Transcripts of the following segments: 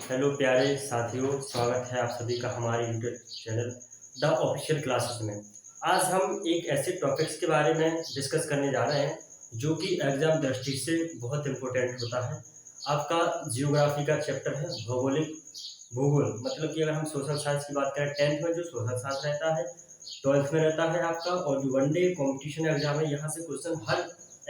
Hello प्यारे साथियों, स्वागत है आप सभी का हमारे YouTube channel the official classes में। आज हम एक ऐसे टॉपिक्स के बारे में डिस्कस करने जा रहे हैं जो कि एग्जाम दृष्टि से बहुत इम्पोर्टेंट होता है। आपका जियोग्राफी का चैप्टर है भूगोल। मतलब कि अगर हम सोशल साइंस की बात करें, 10th में जो सोशल साइंस रहता है 12th में रहता है आपका, और जो वनडे कॉम्पिटिशन एग्जाम है यहाँ से क्वेश्चन हर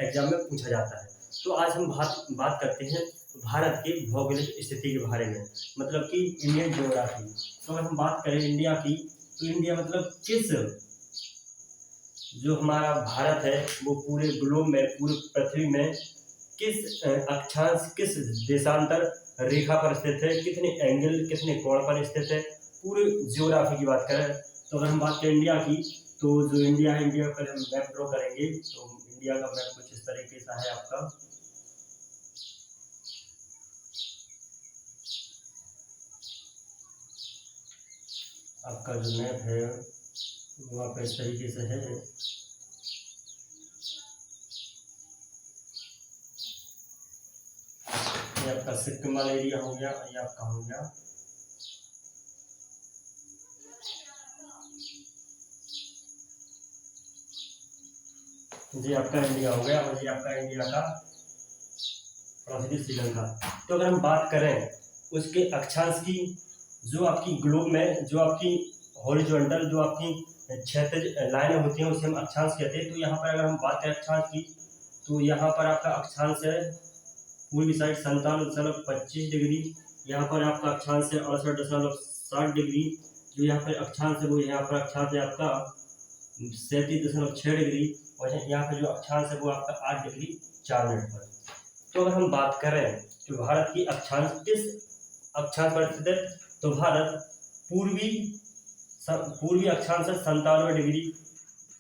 एग्जाम में पूछा जाता है। तो आज हम बात करते हैं भारत की भौगोलिक स्थिति के बारे में, मतलब कि इंडियन ज्योग्राफी। तो अगर हम बात करें इंडिया की, तो इंडिया मतलब किस, जो हमारा भारत है वो पूरे ग्लोब में, पूरे पृथ्वी में किस अक्षांश, किस देशांतर रेखा पर स्थित है, कितने एंगल, कितने कोण पर स्थित है, पूरे ज्योग्राफी की बात करें। तो अगर हम बात करें इंडिया की, तो जो इंडिया है, इंडिया पर हम मैप ड्रॉ करेंगे। तो इंडिया का मैप कुछ इस तरीके से है आपका। आपका जो मैप है वो आप इस तरीके से है। ये आपका सिक्किम वाला एरिया हो गया, ये आपका हो गया जी आपका इंडिया हो गया, और ये आपका इंडिया का श्रीलंका। तो अगर हम बात करें उसके अक्षांश की, जो आपकी ग्लोब में जो आपकी हॉरिजॉन्टल, जो आपकी क्षैतिज लाइनें होती हैं उसे हम अक्षांश कहते हैं। तो यहाँ पर अगर हम बात करें अक्षांश की, तो यहाँ पर आपका अक्षांश है पूर्वी साइड 57.25 डिग्री। यहाँ पर आपका अक्षांश है 68.60 डिग्री। जो यहाँ पर अक्षांश है वो यहाँ पर अक्षांश है आपका 37.6 डिग्री, और यहाँ पर जो अक्षांश है वो आपका 8 डिग्री 4 मिनट पर। तो अगर हम बात करें कि भारत की अक्षांश किस अक्षांश पर स्थित है, तो भारत पूर्वी अक्षांश है 97 डिग्री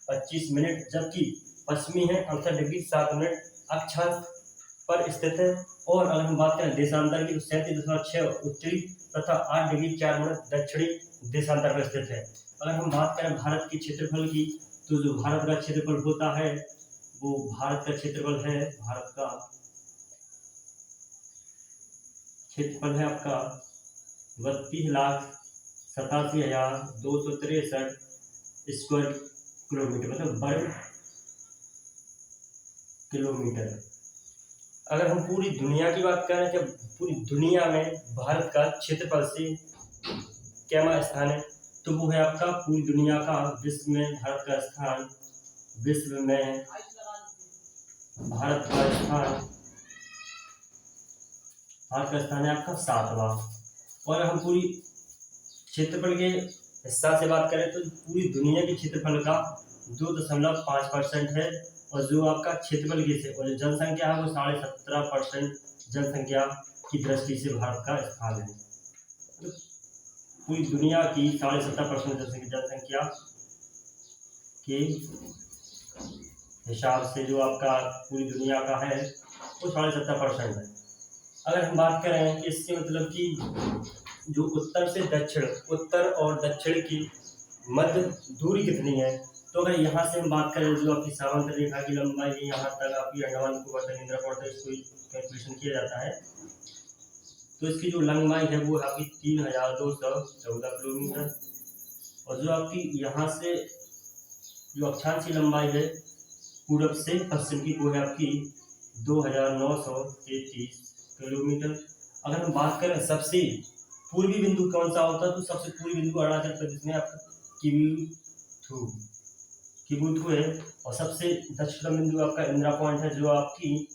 25 मिनट, जबकि पश्चिमी है 68 डिग्री 7 मिनट अक्षांश पर स्थित है। और अगर हम बात करें देशांतर की, तो 37.6 उत्तरी तथा 8 डिग्री 4 मिनट दक्षिणी देशांतर पर स्थित है। अगर हम बात करें भारत के क्षेत्रफल की, तो जो भारत का क्षेत्रफल होता है वो भारत का क्षेत्रफल है, भारत का क्षेत्रफल है आपका 32,87,263 स्क्वायर किलोमीटर, मतलब वर्ग किलोमीटर। अगर हम पूरी दुनिया की बात करें कि पूरी दुनिया में भारत का क्षेत्रफल से क्या स्थान है, तो वो है आपका पूरी दुनिया का विश्व में भारत का स्थान, विश्व में भारत का स्थान है आपका 7वां। और हम पूरी क्षेत्रफल के हिस्सा से बात करें तो पूरी दुनिया के क्षेत्रफल का 2.5% है, और जो आपका क्षेत्रफल की से और जो जनसंख्या है वो 17.5% जनसंख्या की दृष्टि से भारत का स्थान है। तो पूरी दुनिया की 17.5% जनसंख्या के हिसाब से जो आपका पूरी दुनिया का है वो 17.5% है। अगर हम बात करें कि इसके मतलब कि जो उत्तर से दक्षिण, उत्तर और दक्षिण की मध्य दूरी कितनी है, तो अगर यहाँ से हम बात करें जो आपकी सामांतर रेखा की लंबाई है, यहाँ तक आपकी अंडमान निकोबार तक इंद्रा तक इसको कैलकुलेशन किया जाता है, तो इसकी जो लंबाई है वो आपकी 3,214 किलोमीटर। और जो आपकी यहाँ से जो अक्षांश की लंबाई है पूरब से पश्चिम की, वो है आपकी 2,933 किलोमीटर। अगर हम बात करें सबसे पूर्वी बिंदु कौन सा होता है, तो सबसे पूर्वी बिंदु अरुणाचल प्रदेश में आपका किबुथु है, और सबसे दक्षिण बिंदु आपका इंदिरा पॉइंट है जो आपकी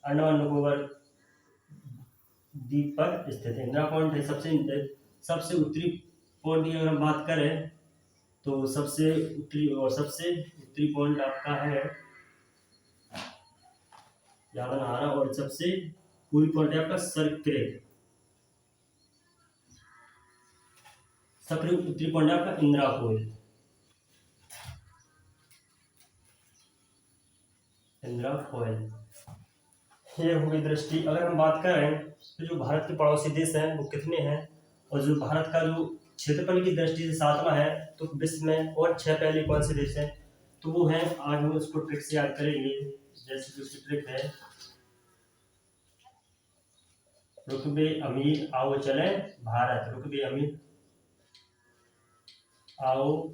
अंडमान निकोबार द्वीप पर स्थित है। इंदिरा पॉइंट है सबसे उत्तरी पॉइंट की अगर हम बात करें, तो सबसे उत्तरी पॉइंट आपका है यादनाहारा, और सबसे पूर्वी पॉइंट है आपका सबसे उत्तरी पॉइंट है आपका इंदिरा कोयल। ये होगी दृष्टि। अगर हम बात करें तो जो भारत के पड़ोसी देश हैं वो कितने हैं, और जो भारत का जो क्षेत्रफल की दृष्टि से 7वां है, तो विश्व में और 6 पहले कौन से देश हैं, तो वो है, आज हम उसको ट्रिक से याद करेंगे। जैसे कि उसकी ट्रिक है, रुकबे अमीर आओ चले भारत, रुकबे अमीर आओ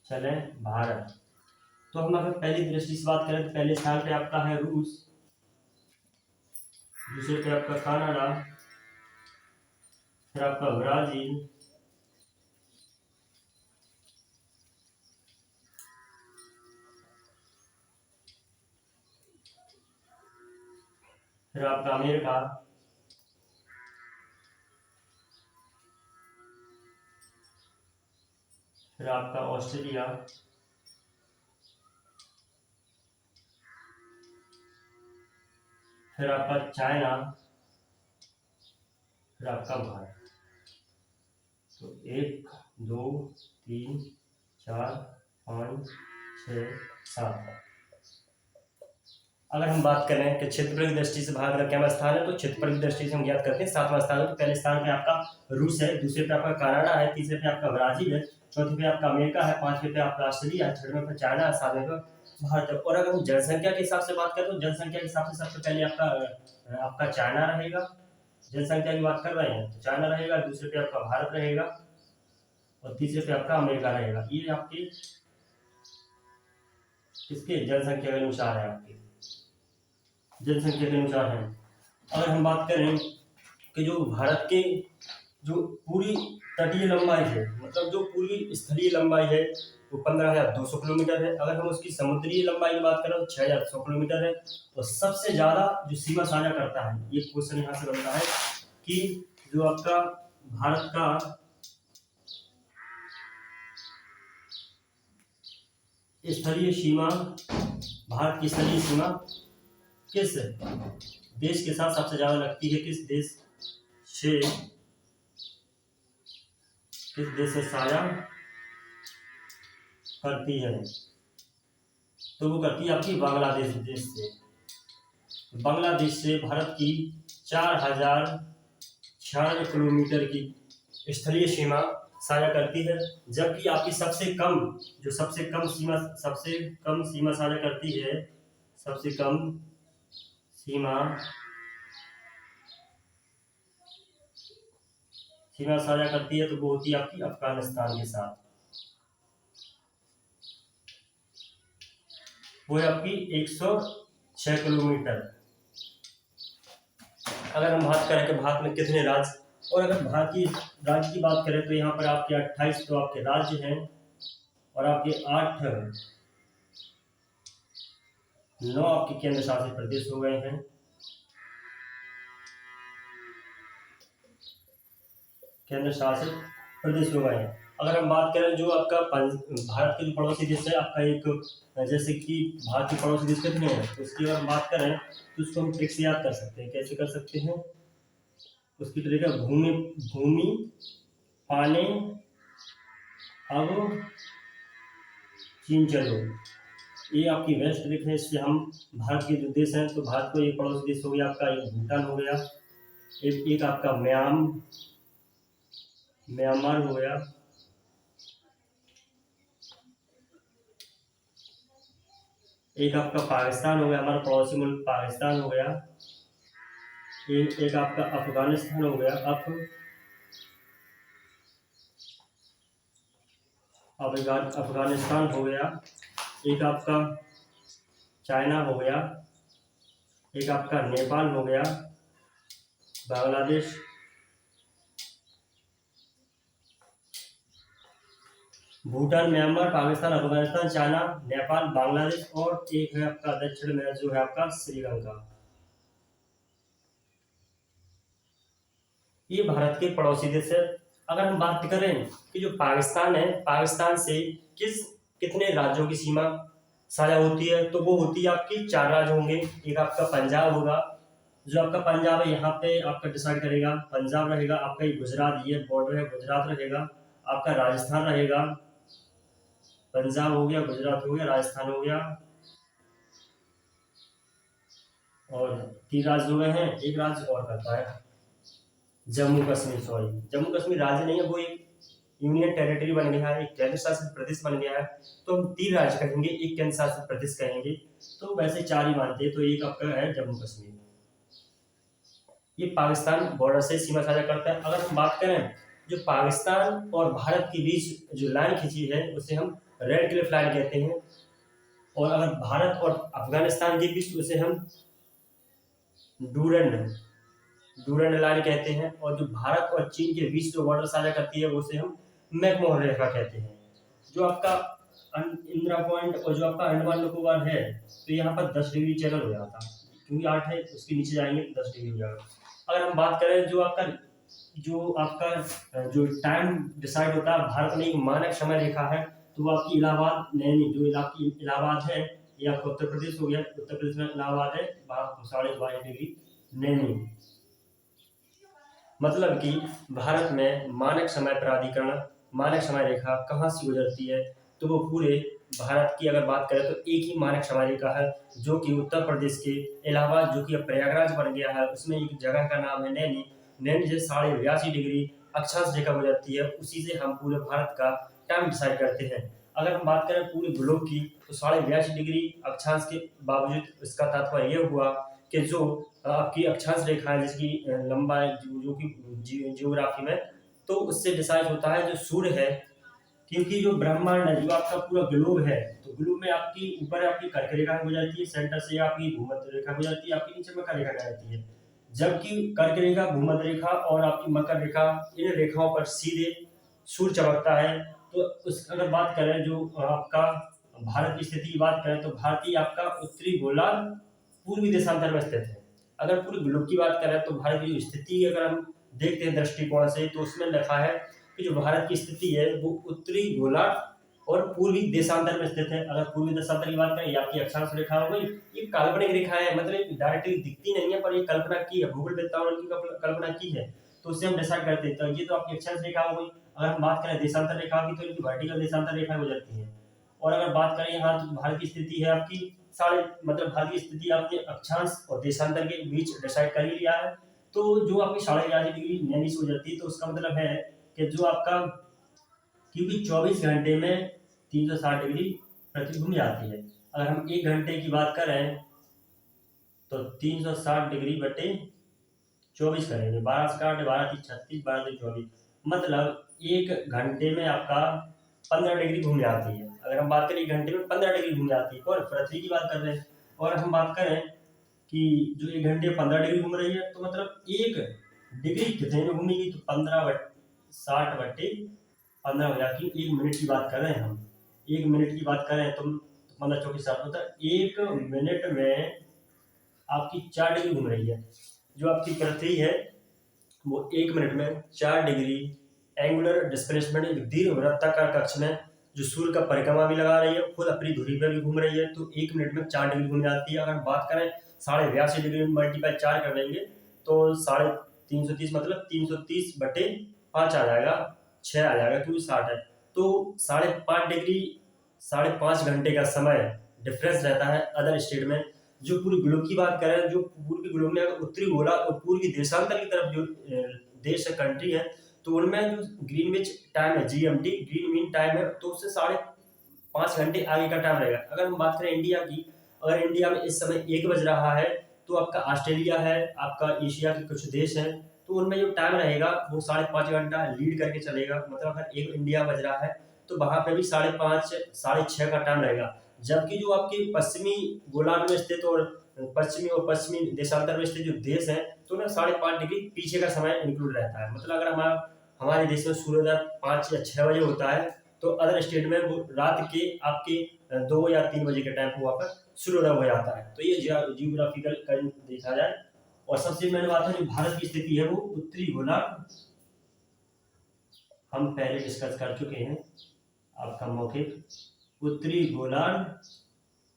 चले भारत। तो हम अगर पहली दृष्टि से बात करें तो पहले स्थान पे आपका है रूस, दूसरे पे आपका कनाडा, फिर आपका ब्राजील, फिर आपका अमेरिका, फिर आपका ऑस्ट्रेलिया, फिर आपका चाइना, फिर आपका भारत। तो 1 2 3 4 5 6 7। अगर हम बात करें कि क्षेत्रफल की दृष्टि से भारत का क्या स्थान है, तो क्षेत्रफल की दृष्टि से हम ज्ञात करते हैं 7वां स्थान है। तो पहले स्थान पे आपका रूस है, दूसरे पे आपका कनाडा है, तीसरे पे आपका ब्राजील है, चौथे पे आपका अमेरिका है, पांचवे पे आपका ऑस्ट्रेलिया है, छठवें पे चाइना है, सातवें पे भारत है। और अगर हम जनसंख्या के हिसाब से बात करें तो जनसंख्या के हिसाब से सबसे पहले आपका चाइना रहेगा। जनसंख्या की बात कर रहे हैं तो चाइना रहेगा, दूसरे पे आपका भारत रहेगा और तीसरे पे आपका अमेरिका रहेगा। ये आपके किसके जनसंख्या के अनुसार है, आपके जनसंख्या के अनुसार है। अगर हम बात करें कि जो भारत के जो पूरी तटीय लंबाई है, मतलब जो पूरी स्थलीय लंबाई है वो 15,200 किलोमीटर है। अगर हम उसकी समुद्री लंबाई की बात करें तो 6,100 किलोमीटर है। और सबसे ज़्यादा जो सीमा साझा करता है, ये क्वेश्चन यहाँ से बनता है कि जो आपका भारत का स्थलीय सीमा, भारत की स्थलीय सीमा किस देश के साथ सबसे ज्यादा लगती है, किस देश से साझा करती है, तो वो करती है आपकी बांग्लादेश देश से। बांग्लादेश से भारत की 4,096 किलोमीटर की स्थलीय सीमा साझा करती है। जबकि आपकी सबसे कम सीमा साझा करती है, सबसे कम सीमा साझा करती है तो वो होती है आपकी अफगानिस्तान के साथ, वो है आपकी 106 किलोमीटर। अगर हम बात करें कि भारत में कितने राज्य, और अगर भारत की राज्य की बात करें तो यहाँ पर आपके 28 तो आपके राज्य हैं और आपके 9 आपके केंद्र शासित प्रदेश हो गए हैं। केंद्र शासित प्रदेश हो गए हैं। अगर हम बात करें जो आपका भारत के जो पड़ोसी देश है आपका, एक जैसे कि भारत के पड़ोसी देश कितने हैं, तो उसकी अगर हम बात करें तो उसको हम ट्रिक से याद कर सकते हैं। कैसे कर सकते हैं उसकी ट्रिक है भूमि पाने अब चीन चलो। ये आपकी बेस्ट ट्रिक है। इससे हम भारत के जो देश हैं, तो भारत को एक पड़ोसी देश हो गया आपका, एक भूटान हो गया, एक आपका म्यांमार हो गया, एक आपका पाकिस्तान हो गया, हमारा पड़ोसी मुल्क पाकिस्तान हो गया, एक आपका अफगानिस्तान हो गया, अफगानिस्तान हो गया, एक आपका चाइना हो गया, एक आपका नेपाल हो गया, बांग्लादेश, भूटान, म्यांमार, पाकिस्तान, अफगानिस्तान, चाइना, नेपाल, बांग्लादेश और एक है आपका दक्षिण में जो है आपका श्रीलंका। ये भारत के पड़ोसी देश है। अगर हम बात करें कि जो पाकिस्तान है, पाकिस्तान से कितने राज्यों की सीमा साझा होती है, तो वो होती है आपकी 4 राज्य होंगे। एक आपका पंजाब होगा, जो आपका पंजाब है यहाँ पे आपका डिसाइड करेगा, पंजाब रहेगा आपका, ये गुजरात, ये बॉर्डर है, गुजरात रहेगा आपका, राजस्थान रहेगा, पंजाब हो गया, गुजरात हो गया, राजस्थान हो गया, और 3 राज्य हो गए हैं। एक राज्य और करता है जम्मू कश्मीर, सॉरी जम्मू कश्मीर राज्य नहीं है, वो एक यूनियन टेरिटरी बन गया है, एक केंद्र शासित प्रदेश बन गया है। तो हम 3 राज्य कहेंगे, एक केंद्र शासित प्रदेश कहेंगे, तो वैसे 4 ही मानते हैं। तो एक आपका है जम्मू कश्मीर। ये पाकिस्तान बॉर्डर से सीमा साझा करता है। अगर हम बात करें जो पाकिस्तान और भारत के बीच जो लाइन खींची है उसे हम रेड क्लिफ लाइन कहते हैं, और अगर भारत और अफगानिस्तान के बीच उसे हम डूरंड डूरंड लाइन कहते हैं, और जो भारत और चीन के बीच जो बॉर्डर साझा करती है उसे हम मैकमोहन रेखा कहते हैं। जो आपका इंदिरा पॉइंट और जो आपका अंडमान निकोबार है तो यहाँ पर 10 डिग्री चैनल हो जाता, क्योंकि 8 है उसके नीचे जाएंगे तो 10 डिग्री हो जाएगा। अगर हम बात करें जो टाइम डिसाइड होता है, भारत में एक मानक समय रेखा है, तो वो आपकी इलाहाबाद नैनी, जो आपकी इलाहाबाद है ये आपका उत्तर प्रदेश हो गया, उत्तर प्रदेश में इलाहाबाद है 12.5 डिग्री नैनी। मतलब कि भारत में मानक समय प्राधिकरण, मानक समय रेखा कहाँ से गुजरती है, तो वो पूरे भारत की अगर बात करें तो एक ही मानक समय रेखा है, जो कि उत्तर प्रदेश के इलाहाबाद, जो कि अब प्रयागराज बन गया है, उसमें एक जगह का नाम है नैनी। नैनी से 82.5 डिग्री अक्षांश रेखा गुजरती है, उसी से हम पूरे भारत का टाइम डिसाइड करते हैं। अगर हम बात करें पूरे ग्लोब की तो 82.5 डिग्री अक्षांश के बावजूद इसका तात्पर्य यह हुआ कि जो आपकी अक्षांश रेखा है जिसकी लंबाई जो कि जियोग्राफी में, तो उससे डिसाइड होता है जो सूर्य है, क्योंकि जो ब्रह्मांड है, जो आपका पूरा ग्लोब है, तो ग्लोब में आपकी ऊपर आपकी कर्क रेखा गुजरती है, सेंटर से आपकी भूमध्य रेखा गुजरती है, आपकी नीचे मकर रेखा गुजरती है। जबकि कर्क रेखा, भूमध्य रेखा और आपकी मकर रेखा, इन रेखाओं पर सीधे सूर्य चमकता है। तो उस अगर बात करें जो आपका भारत की स्थिति की बात करें तो भारतीय आपका उत्तरी गोलार्ध पूर्वी देशांतर में स्थित है। अगर पूरे ग्लोब की बात करें तो भारत की जो स्थिति अगर हम देखते हैं दृष्टिकोण से, तो उसमें लिखा है कि जो भारत की स्थिति है वो उत्तरी गोलार्ध और पूर्वी देशांतर में स्थित है। अगर पूर्वी देशांतर की बात करें, ये आपकी अक्षांश रेखा हो गई, ये काल्पनिक रेखा है, मतलब डायरेक्टली दिखती नहीं है, पर ये कल्पना की है, भूगोलवेत्ताओं ने इनकी कल्पना की है, तो उससे हम डिसाइड करते हैं। तो ये तो आपकी अक्षांश रेखा हो गई। अगर हम बात करें देशांतर रेखा की, तो इनकी वर्टिकल देशांतर रेखा गुजरती है। और अगर बात करें यहाँ तो भारत की स्थिति है आपकी भारत की स्थिति आपके अक्षांश और देशांतर के बीच डिसाइड कर ही लिया है। तो जो आपकी 82.5 डिग्री नैनी से गुजरती है, तो उसका मतलब है कि जो आपका, क्योंकि 24 घंटे में 360 डिग्री पृथ्वी घूम जाती है। अगर हम 1 घंटे की बात करें तो 360 डिग्री बटे 24 करेंगे, 12 से काट, 12 3 36, 12 3 24, मतलब 1 घंटे में आपका 15 डिग्री घूम जाती है। अगर हम बात करें 1 घंटे में 15 डिग्री घूम जाती है, और पृथ्वी की बात कर रहे हैं। और हम बात करें कि जो 1 घंटे में 15 डिग्री घूम रही है, तो मतलब 1 डिग्री कितने में घूमेगी, तो 60 बटे 15 हो जाती है। 1 मिनट की बात कर रहे हैं हम, 1 मिनट की बात करें तो 15 चौकी 60 होता है। 1 मिनट में आपकी 4 डिग्री घूम रही है। जो आपकी पृथ्वी है वो 1 मिनट में 4 डिग्री एंगुलर डिस्प्लेसमेंट, एक दीर्घ वृत्ताकार कक्ष में जो सूर्य का परिक्रमा भी लगा रही है, खुद अपनी धुरी पर भी घूम रही है, तो 1 मिनट में 4 डिग्री घूम जाती है। अगर बात करें 82.5 डिग्री में मल्टीप्लाई 4 कर देंगे तो 330, मतलब 330 बटे 5 आ जाएगा, 6 आ जाएगा, क्योंकि 60 है। तो 5.5 डिग्री 5.5 घंटे का समय डिफरेंस रहता है अदर स्टेट में। जो पूरी ग्लोब की बात करें, जो पूर्वी ग्लोब में अगर उत्तरी गोलार्ध और पूर्वी देशांतर की तरफ जो देश है, कंट्री है, तो उनमें जो ग्रीनविच टाइम है, जीएमटी ग्रीन मीन टाइम है, तो उससे 5.5 घंटे आगे का टाइम रहेगा। अगर हम बात करें इंडिया की, अगर इंडिया में इस समय 1 बज रहा है, तो आपका ऑस्ट्रेलिया है, आपका एशिया के कुछ देश हैं, तो उनमें जो टाइम रहेगा वो 5.5 घंटा लीड करके चलेगा। मतलब अगर 1 इंडिया बज रहा है तो वहां पे भी 5.5 6.5 का टाइम रहेगा। जबकि जो आपके पश्चिमी गोलार्ध में स्थित और पश्चिमी देशांतर में स्थित जो देश हैं, तो ना 5.5 डिग्री पीछे का समय इंक्लूड रहता है। मतलब अगर हमारे देश में सूर्योदय 5 या 6 बजे होता है, तो अदर स्टेट में वो रात के आपके 2 या 3 बजे के टाइम को वहाँ पर सूर्योदय हो जाता है। तो ये जियोग्राफिकल करंट देखा जाए। और सबसे मेन बात है जो भारत की स्थिति है वो उत्तरी गोलार्ध हम पहले डिस्कस कर चुके हैं, आपका मौखिक उत्तरी गोलार्ध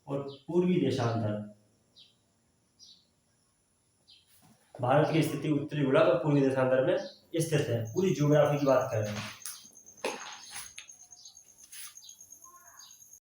और पूर्वी देशांतर। भारत की स्थिति उत्तरी गोलार्ध और पूर्वी देशांतर में स्थित है। पूरी ज्योग्राफी की बात कर रहे हैं।